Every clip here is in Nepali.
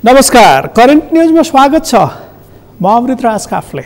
नमस्कार, करेन्ट न्यूजमा स्वागत छ। म अमृतराज काफले।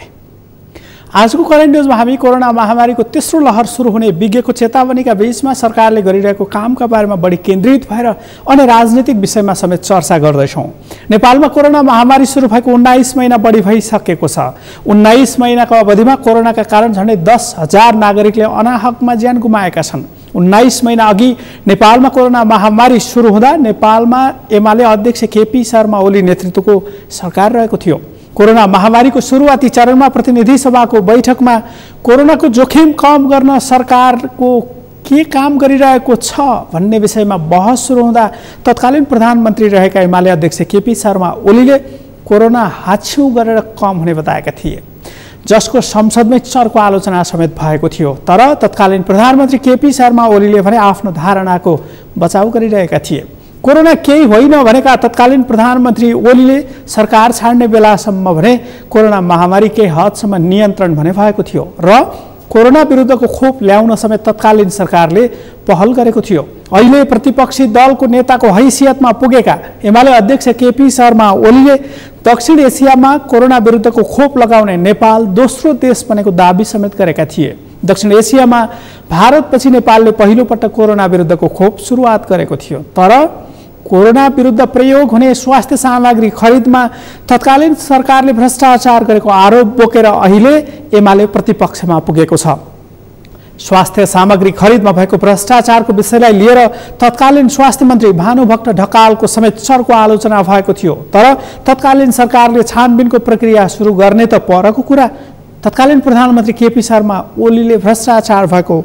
आजको करेन्ट न्यूजमा हामी कोरोना महामारीको तेस्रो लहर सुरु हुने विज्ञको चेतावनीका बीचमा सरकारले गरिरहेको कामका बारेमा बढी केन्द्रित भएर अन्य राजनीतिक विषयमा समेत चर्चा गर्दैछौँ। नेपालमा कोरोना महामारी सुरु भएको 19 महिना बढी भइसकेको छ। 19 महिनाको अवधिमा कोरोनाका कारण झन्डै 10,000 नागरिकले अनाहकमा ज्यान गुमाएका छन्। 19 महिना अघि नेपालमा कोरोना महामारी सुरु हुँदा नेपालमा एमाले अध्यक्ष केपी शर्मा ओली नेतृत्वको सरकार रहेको थियो। कोरोना महामारीको सुरुवाती चरणमा प्रतिनिधि सभाको बैठकमा कोरोनाको जोखिम कम गर्न सरकारको के काम गरिरहेको छ भन्ने विषयमा बहस सुरु हुँदा तत्कालीन प्रधानमन्त्री रहेका एमाले अध्यक्ष केपी शर्मा ओलीले कोरोना हाच्छिउँ गरेर कम हुने बताएका थिए, जसको संसदमै चर्को आलोचना समेत भएको थियो। तर तत्कालीन प्रधानमन्त्री केपी शर्मा ओलीले भने आफ्नो धारणाको बचाउ गरिरहेका थिए। कोरोना केही होइन भनेका तत्कालीन प्रधानमन्त्री ओलीले सरकार छाड्ने बेलासम्म भने कोरोना महामारी केही हदसम्म नियन्त्रण भने भएको थियो र कोरोना विरुद्धको खोप ल्याउन समेत तत्कालीन सरकारले पहल गरेको थियो। अहिले प्रतिपक्षी दलको नेताको हैसियतमा पुगेका एमाले अध्यक्ष केपी शर्मा ओलीले दक्षिण एसियामा कोरोना विरुद्धको खोप लगाउने नेपाल दोस्रो देश बनेको दाबी समेत गरेका थिए। दक्षिण एसियामा भारतपछि नेपालले पहिलो पटक कोरोना विरुद्धको खोप सुरुवात गरेको थियो। तर कोरोना विरुद्ध प्रयोग हुने स्वास्थ्य सामग्री खरिदमा तत्कालीन सरकारले भ्रष्टाचार गरेको आरोप बोकेर अहिले एमाले प्रतिपक्षमा पुगेको छ। स्वास्थ्य सामग्री खरिदमा भएको भ्रष्टाचारको विषयलाई लिएर तत्कालीन स्वास्थ्य मन्त्री भानुभक्त ढकालको समेत चर्को आलोचना भएको थियो। तर तत्कालीन सरकारले छानबिनको प्रक्रिया सुरु गर्ने त परको कुरा, तत्कालीन प्रधानमन्त्री केपी शर्मा ओलीले भ्रष्टाचार भएको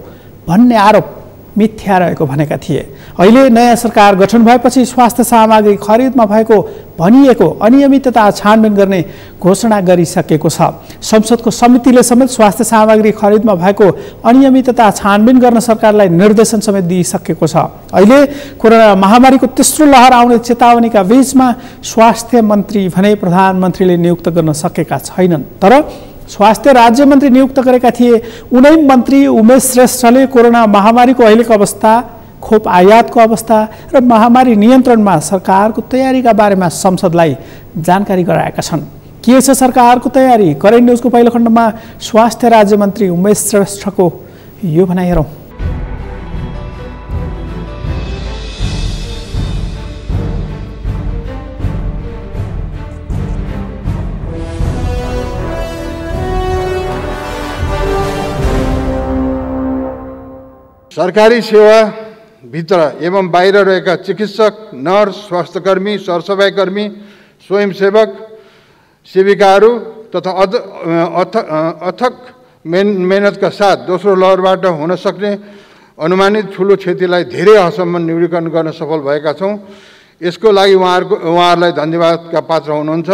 भन्ने आरोप मिथ्या रहेको भनेका थिए। अहिले नयाँ सरकार गठन भएपछि स्वास्थ्य सामग्री खरिदमा भएको भनिएको अनियमितता छानबिन गर्ने घोषणा गरिसकेको छ। संसदको समितिले समेत स्वास्थ्य सामग्री खरिदमा भएको अनियमितता छानबिन गर्न सरकारलाई निर्देशन समेत दिइसकेको छ। अहिले कोरोना महामारीको तेस्रो लहर आउने चेतावनीका बीचमा स्वास्थ्य मन्त्री भने प्रधानमन्त्रीले नियुक्त गर्न सकेका छैनन्। तर स्वास्थ्य राज्य मन्त्री नियुक्त गरेका थिए। उनै मन्त्री उमेश श्रेष्ठले कोरोना महामारीको अहिलेको अवस्था, खोप आयातको अवस्था र महामारी नियन्त्रणमा सरकारको तयारीका बारेमा संसदलाई जानकारी गराएका छन्। के छ सरकारको तयारी? करेन्ट न्युजको पहिलो खण्डमा स्वास्थ्य राज्य मन्त्री उमेश श्रेष्ठको यो भनाइ हेरौँ। सरकारी सेवा भित्र एवं बाहिर रहेका चिकित्सक, नर्स, स्वास्थ्यकर्मी, सरसफाइकर्मी, स्वयंसेवक, सेविकाहरू तथा अथक मेहनतका साथ दोस्रो लहरबाट हुन सक्ने अनुमानित ठुलो क्षतिलाई धेरै हदसम्म न्यूनीकरण गर्न सफल भएका छौँ। यसको लागि उहाँहरूलाई धन्यवादका पात्र हुनुहुन्छ।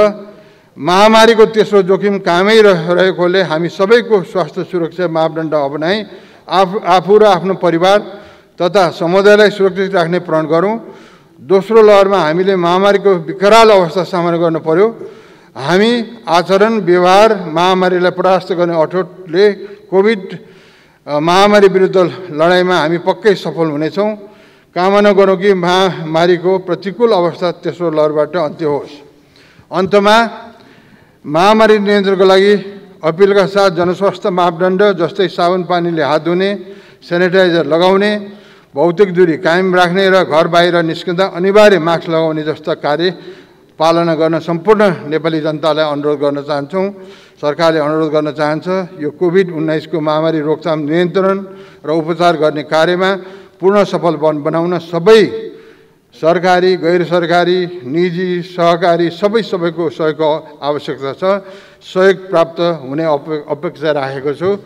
महामारीको तेस्रो जोखिम कामै रहेकोले हामी सबैको स्वास्थ्य सुरक्षा मापदण्ड अपनाई आफू र आफ्नो परिवार तथा समुदायलाई सुरक्षित राख्ने प्रण गरौँ। दोस्रो लहरमा हामीले महामारीको विकराल अवस्था सामना गर्न पर्यो। हामी आचरण व्यवहार महामारीलाई परास्त गर्ने अठोटले कोभिड महामारी विरुद्ध लडाइँमा हामी पक्कै सफल हुनेछौँ। कामना गरौँ कि महामारीको प्रतिकूल अवस्था तेस्रो लहरबाट अन्त्य होस्। अन्तमा महामारी नियन्त्रणको लागि अपिलका साथ जनस्वास्थ्य मापदण्ड जस्तै साबुन पानीले हात धुने, सेनिटाइजर लगाउने, भौतिक दूरी कायम राख्ने र घर बाहिर निस्कँदा अनिवार्य मास्क लगाउने जस्ता कार्य पालना गर्न सम्पूर्ण नेपाली जनतालाई अनुरोध गर्न चाहन्छौँ। सरकारले अनुरोध गर्न चाहन्छ यो कोभिड-19 को महामारी रोकथाम, नियन्त्रण र उपचार गर्ने कार्यमा पूर्ण सफल बनाउन सबै सरकारी, गैर सरकारी, निजी, सहकारी सबैको सहयोगको आवश्यकता छ। सहयोग प्राप्त हुने अपेक्षा राखेको छु।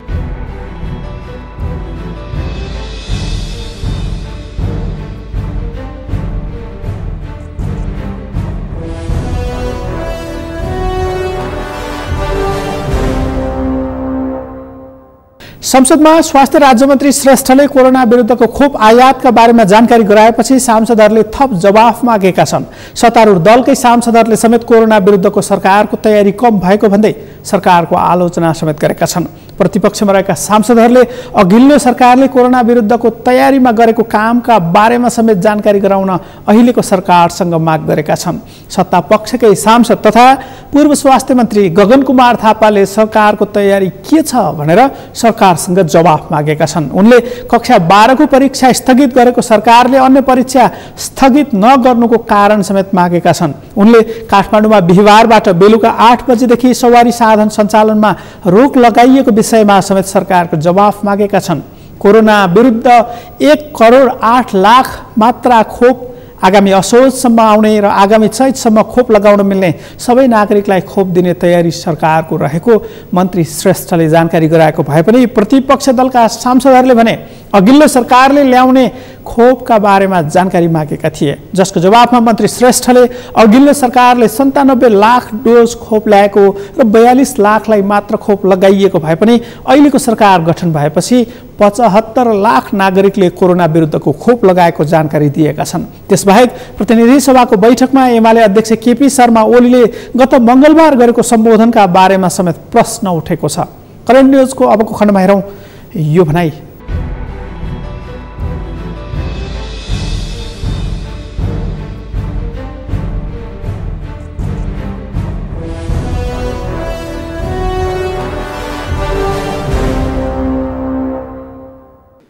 संसदमा स्वास्थ्य राज्यमन्त्री श्रेष्ठले कोरोना विरुद्धको खोप आयातका बारेमा जानकारी गराएपछि सांसदहरूले थप जवाफ मागेका छन्। सत्तारूढ दलकै सांसदहरूले समेत कोरोना विरुद्धको सरकारको तयारी कम भएको भन्दै सरकारको आलोचना समेत गरेका छन्। प्रतिपक्षमा रहेका सांसदहरूले अघिल्लो सरकारले कोरोना विरुद्धको तयारीमा गरेको कामका बारेमा समेत जानकारी गराउन अहिलेको सरकारसँग माग गरेका छन्। सत्ता पक्षकै सांसद तथा पूर्व स्वास्थ्य मन्त्री गगन कुमार थापाले सरकारको तयारी के छ भनेर सरकारसँग जवाफ मागेका छन्। उनले कक्षा 12 को परीक्षा स्थगित गरेको सरकारले अन्य परीक्षा स्थगित नगर्नुको कारण समेत मागेका छन्। उनले काठमाडौँमा बिहिबारबाट बेलुका 8 बजेदेखि सवारी साधन सञ्चालनमा रोक लगाइएको विषयमा समेत सरकारको जवाफ मागेका छन्। कोरोना विरुद्ध 1,08,00,000 मात्रा खोप आगामी असोजसम्म आउने र आगामी चैतसम्म खोप लगाउन मिल्ने सबै नागरिकलाई खोप दिने तयारी सरकारको रहेको मन्त्री श्रेष्ठले जानकारी गराएको भए पनि प्रतिपक्ष दलका सांसदहरूले भने अघिल्लो सरकारले ल्याउने खोपका बारेमा जानकारी मागेका थिए, जसको जवाफमा मन्त्री श्रेष्ठले अघिल्लो सरकारले 97 लाख डोज खोप ल्याएको र 42 लाखलाई मात्र खोप लगाइएको भए पनि अहिलेको सरकार गठन भएपछि 75 लाख नागरिकले कोरोना विरुद्धको खोप लगाएको जानकारी दिएका छन्। त्यसबाहेक प्रतिनिधि सभाको बैठकमा एमाले अध्यक्ष केपी शर्मा ओलीले गत मंगलबार गरेको सम्बोधनका बारेमा समेत प्रश्न उठेको छ। करेन्ट न्युजको अबको खण्डमा हेरौँ यो भनाई।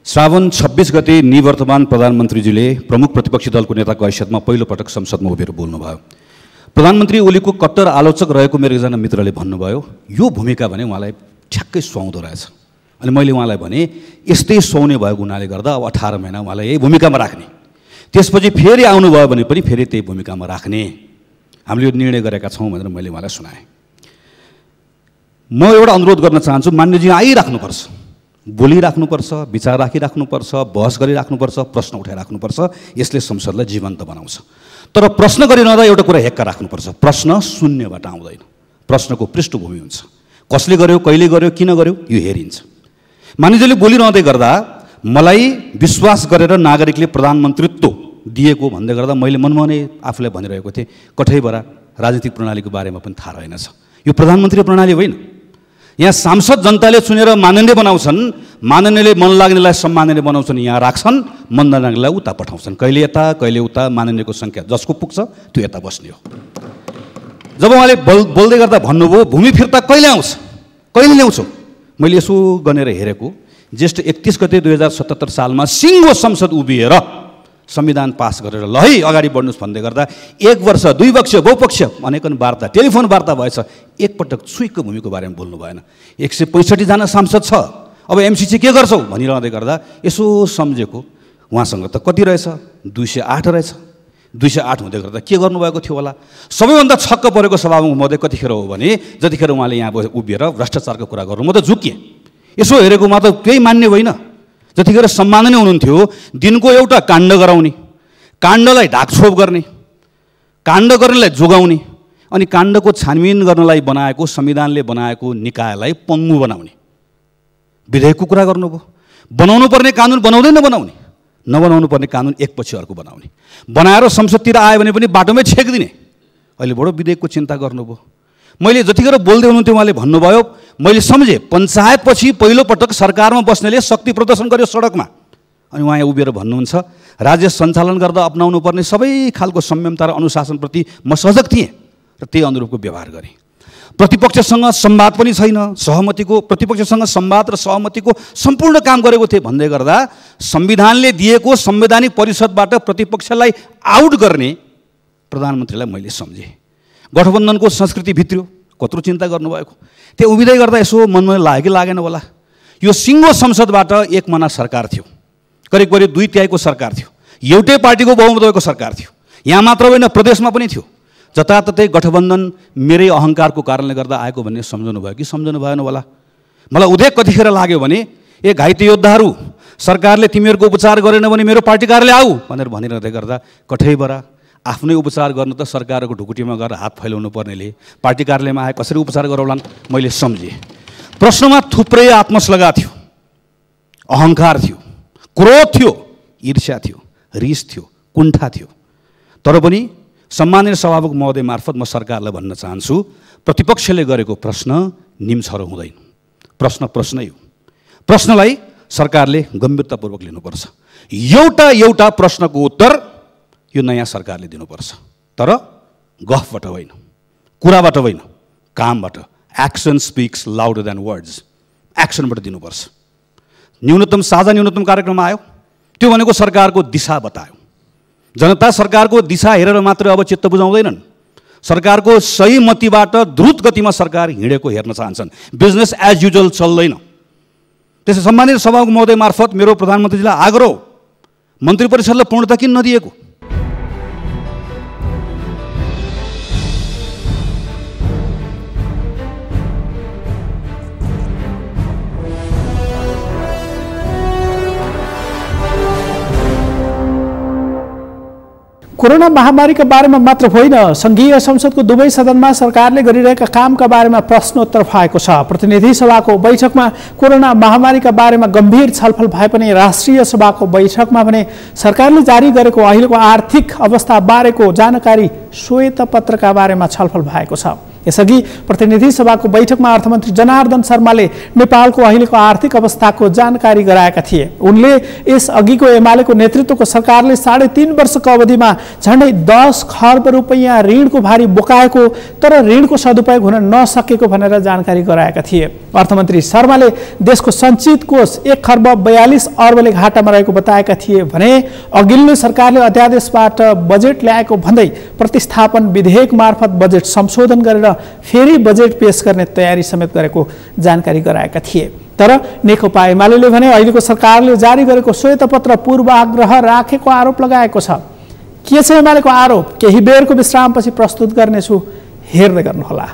श्रावण 26 गते निवर्तमान प्रधानमन्त्रीजीले प्रमुख प्रतिपक्षी दलको नेताको हैसियतमा पहिलो पटक संसदमा उभिएर बोल्नुभयो। प्रधानमन्त्री ओलीको कट्टर आलोचक रहेको मेरो एकजना मित्रले भन्नुभयो यो भूमिका भने उहाँलाई ठ्याक्कै सुहाउँदो रहेछ। अनि मैले उहाँलाई भने यस्तै सुहाउने भएको हुनाले गर्दा अब 18 महिना उहाँलाई यही भूमिकामा राख्ने, त्यसपछि फेरि आउनुभयो भने पनि फेरि त्यही भूमिकामा राख्ने हामीले यो निर्णय गरेका छौँ भनेर मैले उहाँलाई सुनाएँ। म एउटा अनुरोध गर्न चाहन्छु, मान्यजी आइराख्नुपर्छ, बोलिराख्नुपर्छ, विचार राखिराख्नुपर्छ, बहस गरिराख्नुपर्छ, प्रश्न उठाइराख्नुपर्छ। यसले संसदलाई जीवन्त बनाउँछ। तर प्रश्न गरिरहँदा एउटा कुरा हेक्का राख्नुपर्छ, प्रश्न शून्यबाट आउँदैन, प्रश्नको पृष्ठभूमि हुन्छ। कसले गर्यो, कहिले गर्यो, किन गर्यो यो हेरिन्छ। मानिसले बोलिरहँदै गर्दा मलाई विश्वास गरेर नागरिकले प्रधानमन्त्रीत्व दिएको भन्दै गर्दा मैले मनमा नै आफूलाई भनिरहेको थिएँ कठैबरा राजनीतिक प्रणालीको बारेमा पनि थाहा रहेनछ। यो प्रधानमन्त्री प्रणाली होइन। यहाँ सांसद जनताले चुनेर माननीय बनाउँछन्, माननीयले मन लाग्नेलाई सम्माननीय बनाउँछन्, यहाँ राख्छन्, मन नलाग्नेलाई उता पठाउँछन्, कहिले यता कहिले उता। माननीयको सङ्ख्या जसको पुग्छ त्यो यता बस्ने हो। जब उहाँले बोल्दै गर्दा भन्नुभयो भूमि फिर्ता कहिले आउँछ, कहिले ल्याउँछौ, मैले यसो गनेर हेरेको ज्येष्ठ 31 गते 2077 सालमा सिङ्गो संसद उभिएर संविधान पास गरेर ल है अगाडि बढ्नुहोस् भन्दै गर्दा 1 वर्ष 2 वर्ष बहुपक्ष अनेकन वार्ता टेलिफोन वार्ता भएछ, एकपटक छुइको भूमिको बारेमा बोल्नु भएन। 165 जना सांसद छ, अब एमसिसी के गर्छौ भनिरहँदै गर्दा यसो सम्झेको उहाँसँग त कति रहेछ, 208 रहेछ। 208 हुँदै गर्दा के गर्नुभएको थियो होला। सबैभन्दा छक्क परेको सभामुख महोदय कतिखेर हो भने जतिखेर उहाँले यहाँ उभिएर भ्रष्टाचारको कुरा गर्नु, म त झुकिएँ। यसो हेरेकोमा त केही मान्य होइन। जतिखेर सम्माननीय हुनुहुन्थ्यो दिनको एउटा काण्ड गराउने, काण्डलाई ढाकछोप गर्ने, काण्ड गर्नेलाई जोगाउने, अनि काण्डको छानबिन गर्नलाई बनाएको संविधानले बनाएको निकायलाई पङ्गु बनाउने, विधेयकको कुरा गर्नुभयो। बनाउनु पर्ने कानुन बनाउँदै नबनाउने, नबनाउनु पर्ने कानुन एकपछि अर्को बनाउने, बनाएर संसदतिर आयो भने पनि बाटोमै छेकिदिने। अहिले बडो विधेयकको चिन्ता गर्नुभयो। मैले जतिखेर बोल्दै हुनुहुन्थ्यो उहाँले भन्नुभयो, मैले सम्झेँ पञ्चायतपछि पहिलो पटक सरकारमा बस्नेले शक्ति प्रदर्शन गर्यो सडकमा। अनि उहाँ उभिएर भन्नुहुन्छ राज्य सञ्चालन गर्दा अपनाउनु पर्ने सबै खालको संयमता र अनुशासनप्रति म सजग थिएँ र त्यही अनुरूपको व्यवहार गरेँ। प्रतिपक्षसँग संवाद पनि छैन, सहमतिको प्रतिपक्षसँग संवाद र सहमतिको सम्पूर्ण काम गरेको थिएँ भन्दै गर्दा संविधानले दिएको संवैधानिक परिषदबाट प्रतिपक्षलाई आउट गर्ने प्रधानमन्त्रीलाई मैले सम्झेँ। गठबन्धनको संस्कृति भित्रियो, कत्रो चिन्ता गर्नुभएको। त्यो उभिँदै गर्दा यसो मनमा लाग्यो कि लागेन होला। यो सिङ्गो संसदबाट एक मना सरकार थियो, करिब करिब 2/3 सरकार थियो, एउटै पार्टीको बहुमत भएको सरकार थियो। यहाँ मात्र होइन प्रदेशमा पनि थियो। जताततै गठबन्धन मेरै अहङ्कारको कारणले गर्दा आएको भन्ने सम्झनु भयो कि सम्झनु भएन होला। मलाई उदेक कतिखेर लाग्यो भने ए घाइते योद्धाहरू सरकारले तिमीहरूको उपचार गरेन भने मेरो पार्टी कार्यालय आऊ भनेर भनिरहँदै गर्दा कठैबरा आफ्नै उपचार गर्न त सरकारको ढुकुटीमा गएर हात फैलाउनु पर्नेले पार्टी कार्यालयमा आए कसरी उपचार गराउलान् मैले सम्झेँ। प्रश्नमा थुप्रै आत्मश्लाघा थियो, अहङ्कार थियो, क्रोध थियो, ईर्ष्या थियो, रिस थियो, कुण्ठा थियो। तर पनि सम्माननीय सभामुख महोदय मार्फत म सरकारलाई भन्न चाहन्छु प्रतिपक्षले गरेको प्रश्न निम्छरो हुँदैन, प्रश्नै हो। प्रश्नलाई सरकारले गम्भीरतापूर्वक लिनुपर्छ। एउटा प्रश्नको उत्तर यो नयाँ सरकारले दिनुपर्छ, तर गफबाट होइन, कुराबाट होइन, कामबाट। Action speaks louder than words. एक्सनबाट दिनुपर्छ। न्यूनतम साझा न्यूनतम कार्यक्रम आयो, त्यो भनेको सरकारको दिशा बतायो। जनता सरकारको दिशा हेरेर मात्र अब चित्त बुझाउँदैनन्, सरकारको सही मतिबाट द्रुत गतिमा सरकार हिँडेको हेर्न चाहन्छन्। बिजनेस एज युजुअल चल्दैन। त्यसै सम्मानित सभामुख महोदय मार्फत मेरो प्रधानमन्त्रीजीलाई आग्रह, मन्त्री परिषदलाई पूर्णता किन नदिएको? कोरोना महामारीका बारेमा मात्र होइन, संघीय संसदको दुवै सदनमा सरकारले गरिरहेका कामका बारेमा प्रश्नोत्तर भएको छ। प्रतिनिधि सभाको बैठकमा कोरोना महामारीका बारेमा गम्भीर छलफल भए पनि राष्ट्रिय सभाको बैठकमा भने सरकारले जारी गरेको अहिलेको आर्थिक अवस्था बारेको जानकारी श्वेतपत्रका बारेमा छलफल भएको छ। यसअघि प्रतिनिधि सभाको बैठकमा अर्थमन्त्री जनार्दन शर्माले नेपालको अहिलेको आर्थिक अवस्थाको जानकारी गराएका थिए। उनले यसअघिको एमालेको नेतृत्वको सरकारले 3.5 वर्षको अवधिमा झण्डै 10 खर्ब रुपैयाँ ऋणको भारी बोकाएको, तर ऋणको सदुपयोग हुन नसकेको भनेर जानकारी गराएका थिए। अर्थमन्त्री शर्माले देशको सञ्चित कोष 1 खर्ब 42 अर्बले घाटामा रहेको बताएका थिए भने अघिल्लो सरकारले अध्यादेशबाट बजेट ल्याएको भन्दै प्रतिस्थापन विधेयक मार्फत बजेट संशोधन गरेर फेरि बजेट पेश गर्ने तयारी समेत गरेको जानकारी गराएका थिए। तर नेकपा एमाले भने अहिलेको सरकारले जारी गरेको श्वेतपत्र पूर्वाग्रह राखेको आरोप लगाएको छ। के छ एमालेको आरोप? केही बेरको विश्रामपछि प्रस्तुत गर्नेछु, हेर्दै गर्नुहोला।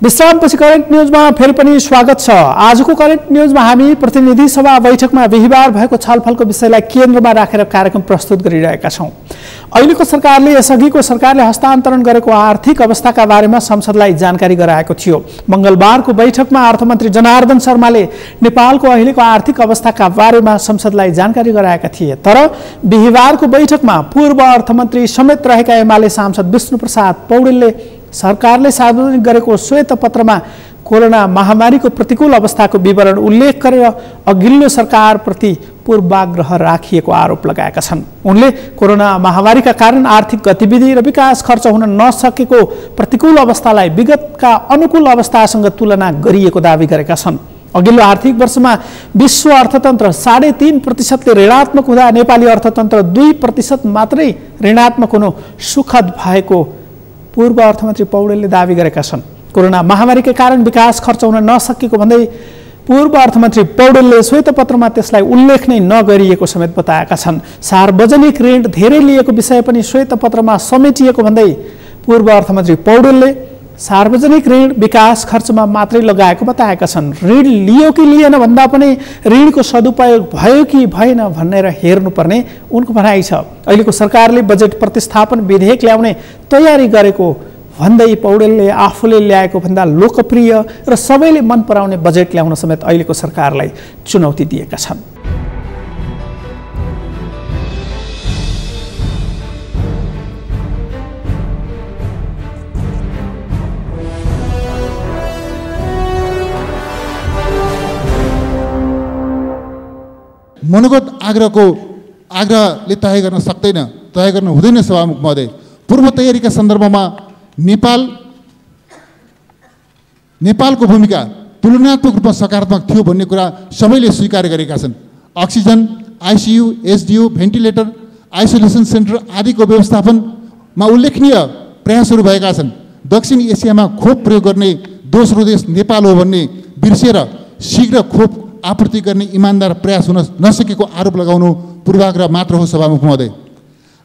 विश्रामपछि करेन्ट न्यूजमा फेरि पनि स्वागत छ। आजको करेन्ट न्यूजमा हामी प्रतिनिधि सभा बैठकमा बिहिबार भएको छलफलको विषयलाई केन्द्रमा राखेर कार्यक्रम प्रस्तुत गरिरहेका छौँ। अहिलेको सरकारले यसअघिको सरकारले हस्तान्तरण गरेको आर्थिक अवस्थाका बारेमा संसदलाई जानकारी गराएको थियो। मंगलबारको बैठकमा अर्थमन्त्री जनार्दन शर्माले नेपालको अहिलेको आर्थिक अवस्थाका बारेमा संसदलाई जानकारी गराएका थिए। तर बिहिबारको बैठकमा पूर्व अर्थमन्त्री समेत रहेका एमाले सांसद विष्णुप्रसाद पौडेलले सरकारले सार्वजनिक गरेको श्वेतपत्रमा कोरोना महामारीको प्रतिकूल अवस्थाको विवरण उल्लेख गरेर अघिल्लो सरकारप्रति पूर्वाग्रह राखिएको आरोप लगाएका छन्। उनले कोरोना महामारीका कारण आर्थिक गतिविधि र विकास खर्च हुन नसकेको प्रतिकूल अवस्थालाई विगतका अनुकूल अवस्थासँग तुलना गरिएको दावी गरेका छन्। अघिल्लो आर्थिक वर्षमा विश्व अर्थतन्त्र 3.5% ऋणात्मक हुँदा नेपाली अर्थतन्त्र 2% मात्रै ऋणात्मक हुनु सुखद भएको पूर्व अर्थमन्त्री पौडेलले दावी गरेका छन्। कोरोना महामारीका कारण विकास खर्च हुन नसकेको भन्दै पूर्व अर्थमन्त्री पौडेलले श्वेतपत्रमा त्यसलाई उल्लेख नै नगरिएको समेत बताएका छन्। सार्वजनिक ऋण धेरै लिएको विषय पनि श्वेतपत्रमा समेटिएको भन्दै पूर्व अर्थमन्त्री पौडेलले सार्वजनिक ऋण विकास खर्चमा मात्रै लगाएको बताएका छन्। ऋण लियो कि लिएन भन्दा पनि ऋणको सदुपयोग भयो कि भएन भनेर हेर्नुपर्ने उनको भनाइ छ। अहिलेको सरकारले बजेट प्रतिस्थापन विधेयक ल्याउने तयारी गरेको भन्दै पौडेलले आफूले ल्याएको भन्दा लोकप्रिय र सबैले मन पराउने बजेट ल्याउन समेत अहिलेको सरकारलाई चुनौती दिएका छन्। मनोगत आग्रहले तय गर्न सक्दैन, तय गर्न हुँदैन। सभामुख महोदय, पूर्व तयारीका सन्दर्भमा नेपालको भूमिका तुलनात्मक रूपमा सकारात्मक थियो भन्ने कुरा सबैले स्वीकार गरेका छन्। Oxygen, ICU, SDU, ventilator, isolation centre आदिको व्यवस्थापनमा उल्लेखनीय प्रयासहरू भएका छन्। दक्षिण एसियामा खोप प्रयोग गर्ने दोस्रो देश नेपाल हो भन्ने बिर्सेर शीघ्र खोप आपूर्ति गर्ने इमान्दार प्रयास हुन नसकेको आरोप लगाउनु पूर्वाग्रह मात्र हो। सभामुख महोदय,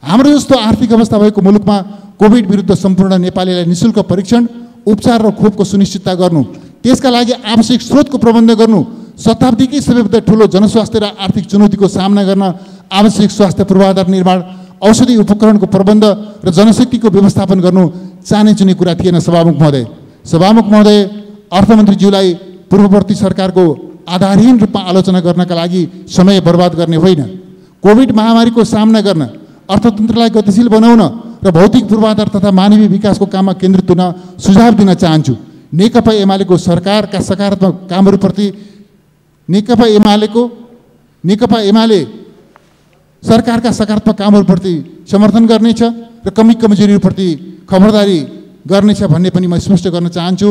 हाम्रो जस्तो आर्थिक अवस्था भएको मुलुकमा कोभिड विरुद्ध सम्पूर्ण नेपालीलाई निःशुल्क परीक्षण, उपचार र खोपको सुनिश्चितता गर्नु, त्यसका लागि आवश्यक स्रोतको प्रबन्ध गर्नु, शताब्दीकै सबैभन्दा ठुलो जनस्वास्थ्य र आर्थिक चुनौतीको सामना गर्न आवश्यक स्वास्थ्य पूर्वाधार निर्माण औषधि उपकरणको प्रबन्ध र जनशक्तिको व्यवस्थापन गर्नु चाहने चुने कुरा थिएन। सभामुख महोदय, अर्थमन्त्रीज्यूलाई पूर्ववर्ती सरकारको आधारहीन रूपमा आलोचना गर्नका लागि समय बर्बाद गर्ने होइन। कोभिड महामारीको सामना गर्न, अर्थतन्त्रलाई गतिशील बनाउन र भौतिक पूर्वाधार तथा मानवीय विकासको काममा केन्द्रित हुन सुझाव दिन चाहन्छु। नेकपा एमालेको सरकारका सकारात्मक कामहरूप्रति नेकपा एमाले सरकारका सकारात्मक कामहरूप्रति समर्थन गर्नेछ र कमी कमजोरीहरूप्रति खबरदारी गर्नेछ भन्ने पनि म स्पष्ट गर्न चाहन्छु।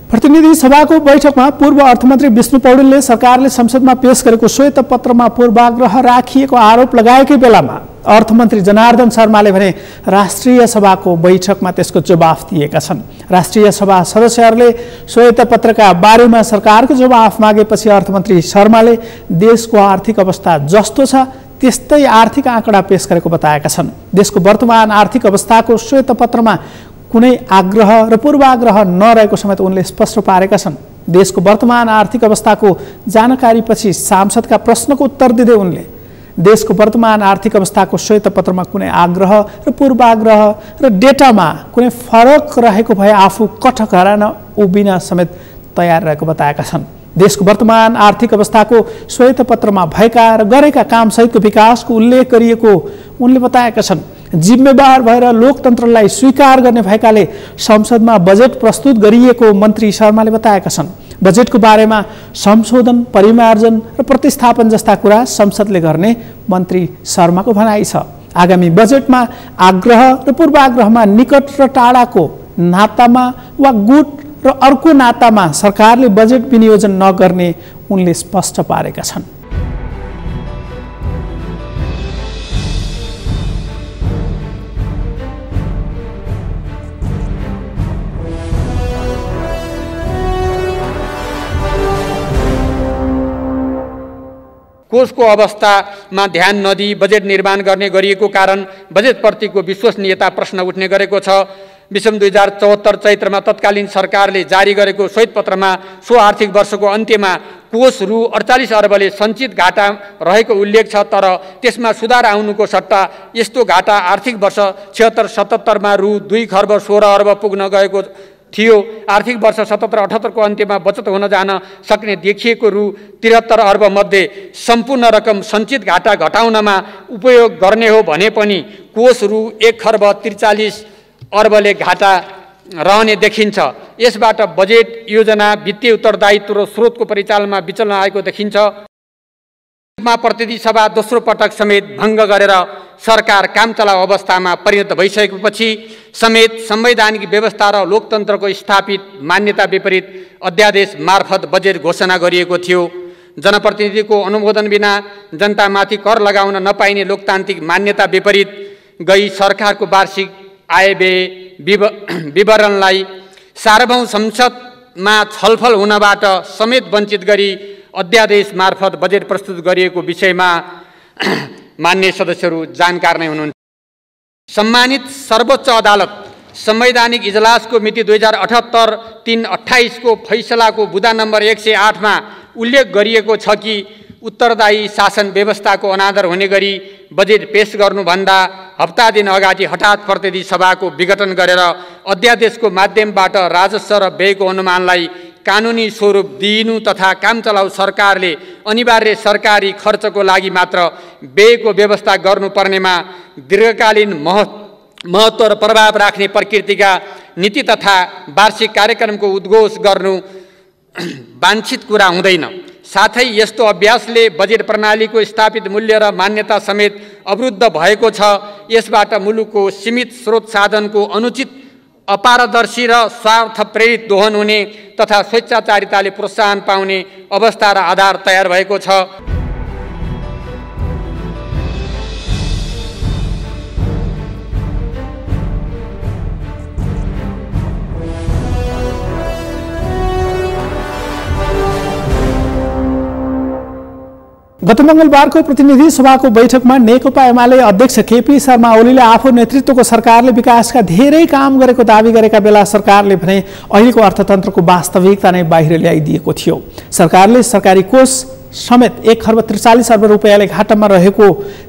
प्रतिनिधि सभाको बैठकमा पूर्व अर्थमन्त्री विष्णु पौडेलले सरकारले संसदमा पेश गरेको श्वेत पत्रमा पूर्वाग्रह राखिएको आरोप लगाएकै बेलामा अर्थमन्त्री जनार्दन शर्माले भने राष्ट्रिय सभाको बैठकमा त्यसको जवाफ दिएका छन्। राष्ट्रिय सभा सदस्यहरूले श्वेत पत्रका बारेमा सरकारको जवाफ मागेपछि अर्थमन्त्री शर्माले देशको आर्थिक अवस्था जस्तो छ त्यस्तै आर्थिक आँकडा पेश गरेको बताएका छन्। देशको वर्तमान आर्थिक अवस्थाको श्वेत पत्रमा कुनै आग्रह र पूर्वाग्रह नरहेको समेत उनले स्पष्ट पारेका छन्। देशको वर्तमान आर्थिक अवस्थाको जानकारीपछि सांसदका प्रश्नको उत्तर दिँदै उनले देशको वर्तमान आर्थिक अवस्थाको श्वेत पत्रमा कुनै आग्रह र पूर्वाग्रह र डेटामा कुनै फरक रहेको भए आफू कठघरा उभिन समेत तयार रहेको बताएका छन्। देशको वर्तमान आर्थिक अवस्थाको श्वेत पत्रमा भएका र गरेका कामसहितको विकासको उल्लेख गरिएको उनले बताएका छन्। जिम्मेवार भएर लोकतन्त्रलाई स्वीकार गर्ने भएकाले संसदमा बजेट प्रस्तुत गरिएको मन्त्री शर्माले बताएका छन्। बजेटको बारेमा संशोधन, परिमार्जन र प्रतिस्थापन जस्ता कुरा संसदले गर्ने मन्त्री शर्माको भनाइ छ। आगामी बजेटमा आग्रह र पूर्वाग्रहमा निकट र टाढाको नातामा वा गुट र अर्को नातामा सरकारले बजेट विनियोजन नगर्ने उनले स्पष्ट पारेका छन्। कोषको अवस्थामा ध्यान नदिई बजेट निर्माण गर्ने गरिएको कारण बजेटप्रतिको विश्वसनीयता प्रश्न उठ्ने गरेको छ। विषम 2074 चैत्रमा तत्कालीन सरकारले जारी गरेको श्वेतपत्रमा सो आर्थिक वर्षको अन्त्यमा कोष रु 48 अर्बले सञ्चित घाटा रहेको उल्लेख छ। तर त्यसमा सुधार आउनुको सट्टा यस्तो घाटा आर्थिक वर्ष 76-77 मा रु 2 खर्ब 16 अर्ब पुग्न गएको थियो। आर्थिक वर्ष 77-78 को अन्त्यमा बचत हुन जान सक्ने देखिएको रु 73 अर्ब मध्ये सम्पूर्ण रकम सञ्चित घाटा घटाउनमा उपयोग गर्ने हो भने पनि कोष रु 1 खर्ब 43 अर्बले घाटा रहने देखिन्छ। यसबाट बजेट योजना, वित्तीय उत्तरदायित्व र स्रोतको परिचालनमा विचलन आएको देखिन्छ। प्रतिनिधि सभा दोस्रो पटक समेत भङ्ग गरेर सरकार कामचलाउ अवस्थामा परिणत भइसकेपछि समेत संवैधानिक व्यवस्था र लोकतन्त्रको स्थापित मान्यता विपरीत अध्यादेश मार्फत बजेट घोषणा गरिएको थियो। जनप्रतिनिधिको अनुमोदन बिना जनतामाथि कर लगाउन नपाइने लोकतान्त्रिक मान्यता विपरीत गई सरकारको वार्षिक आय व्यय विवरणलाई सार्वभौम संसदमा छलफल हुनबाट समेत वञ्चित गरी अध्यादेश मार्फत बजेट प्रस्तुत गरिएको विषयमा मान्य सदस्यहरू जानकार नै हुनुहुन्छ। सम्मानित सर्वोच्च अदालत संवैधानिक इजलासको मिति 2078-3-28 को फैसलाको बुदा नम्बर 108 मा उल्लेख गरिएको छ कि उत्तरदायी शासन व्यवस्थाको अनादर हुने गरी बजेट पेश गर्नुभन्दा हप्ता दिन अगाडि हठात प्रतिनिधि सभाको विघटन गरेर अध्यादेशको माध्यमबाट राजस्व र व्ययको अनुमानलाई कानुनी स्वरूप दिइनु तथा कामचलाउ सरकारले अनिवार्य सरकारी खर्चको लागि मात्र व्ययको व्यवस्था गर्नुपर्नेमा दीर्घकालीन महत्त्व र प्रभाव राख्ने प्रकृतिका नीति तथा वार्षिक कार्यक्रमको उद्घोष गर्नु वाञ्छित कुरा हुँदैन। साथै यस्तो अभ्यासले बजेट प्रणालीको स्थापित मूल्य र मान्यता समेत अवरुद्ध भएको छ। यसबाट मुलुकको सीमित स्रोत साधनको अनुचित, अपारदर्शी र स्वार्थ प्रेरित दोहन हुने तथा स्वेच्छाचारिताले प्रोत्साहन पाउने अवस्था र आधार तयार भएको छ। गत मङ्गलबारको प्रतिनिधि सभाको बैठकमा नेकपा एमाले अध्यक्ष केपी शर्मा ओलीले आफू नेतृत्वको सरकारले विकासका धेरै काम गरेको दावी गरेका बेला सरकारले भने अहिलेको अर्थतन्त्रको वास्तविकता नै बाहिर ल्याइदिएको थियो। सरकारले सरकारी कोष समेत 1,43 अर्ब रुपियाँले घाटामा रहेको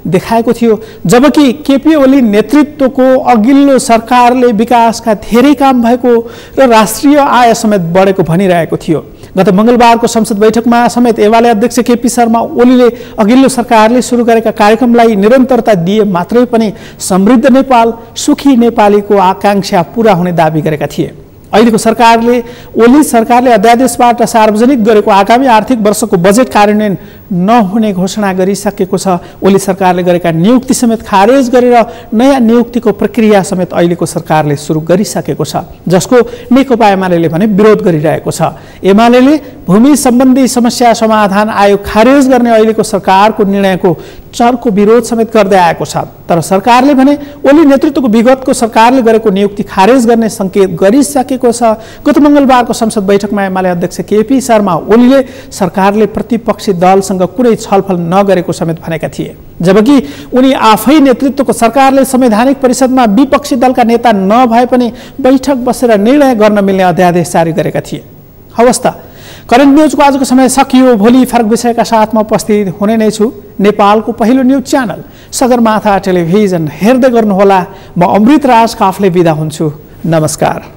देखाएको थियो, जबकि केपी ओली नेतृत्वको अघिल्लो सरकारले विकासका धेरै काम भएको र राष्ट्रिय आय समेत बढेको भनिरहेको थियो। गत मङ्गलबारको संसद बैठकमा समेत एमाले अध्यक्ष केपी शर्मा ओलीले अघिल्लो सरकारले सुरु गरेका कार्यक्रमलाई निरन्तरता दिए मात्रै पनि समृद्ध नेपाल, सुखी नेपालीको आकांक्षा पूरा हुने दावी गरेका थिए। अहिलेको सरकारले ओली सरकारले अध्यादेशबाट सार्वजनिक गरेको आगामी आर्थिक वर्षको बजेट कार्यान्वयन नहुने घोषणा गरिसकेको छ। ओली सरकारले गरेका नियुक्ति समेत खारेज गरेर नयाँ नियुक्तिको प्रक्रिया समेत अहिलेको सरकारले सुरु गरिसकेको छ, जसको नेकपा एमाले भने विरोध गरिरहेको छ। एमाले भूमि सम्बन्धी समस्या समाधान आयोग खारेज गर्ने अहिलेको सरकारको निर्णयको चर्को विरोध समेत गर्दै आएको छ। तर सरकारले भने ओली नेतृत्वको विगतको सरकारले गरेको नियुक्ति खारेज गर्ने संकेत गरिसकेको छ। गत मङ्गलबारको संसद बैठकमा एमाले अध्यक्ष केपी शर्मा ओलीले सरकारले प्रतिपक्षी दलसँग कुनै छलफल नगरेको समेत भनेका थिए, जबकि उनी आफै नेतृत्वको सरकारले संवैधानिक परिषदमा विपक्षी दलका नेता नभए पनि बैठक बसेर निर्णय गर्न मिल्ने अध्यादेश जारी गरेका थिए। हवस् त, करेन्ट न्युजको आजको समय सकियो। भोलि फरक विषयका साथमा उपस्थित हुने नै छु। नेपालको पहिलो न्युज च्यानल सगरमाथा टेलिभिजन हेर्दै गर्नुहोला। म अमृत राज काफले बिदा हुन्छु। नमस्कार।